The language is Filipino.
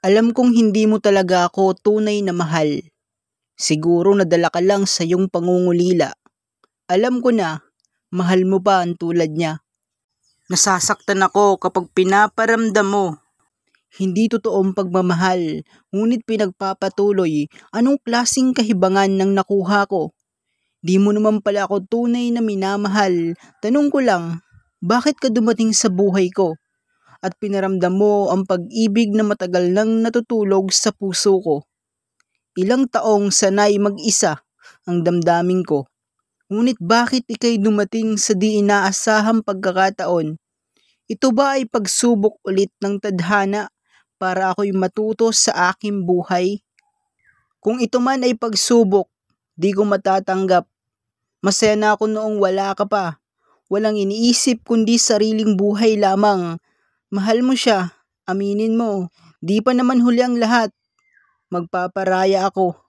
Alam kong hindi mo talaga ako tunay na mahal. Siguro nadala ka lang sa iyong pangungulila. Alam ko na, mahal mo pa ang tulad niya. Nasasaktan ako kapag pinaparamdam mo. Hindi totoong pagmamahal, ngunit pinagpapatuloy. Anong klaseng kahibangan nang nakuha ko? Di mo naman pala ako tunay na minamahal. Tanong ko lang, bakit ka dumating sa buhay ko? At pinaramdam mo ang pag-ibig na matagal nang natutulog sa puso ko. Ilang taong sanay mag-isa ang damdamin ko. Ngunit bakit ikay dumating sa di inaasahang pagkakataon? Ito ba ay pagsubok ulit ng tadhana para ako'y matuto sa aking buhay? Kung ito man ay pagsubok, di ko matatanggap. Masaya na ako noong wala ka pa. Walang iniisip kundi sariling buhay lamang. Mahal mo siya, aminin mo. Di pa naman huli ang lahat. Magpaparaya ako.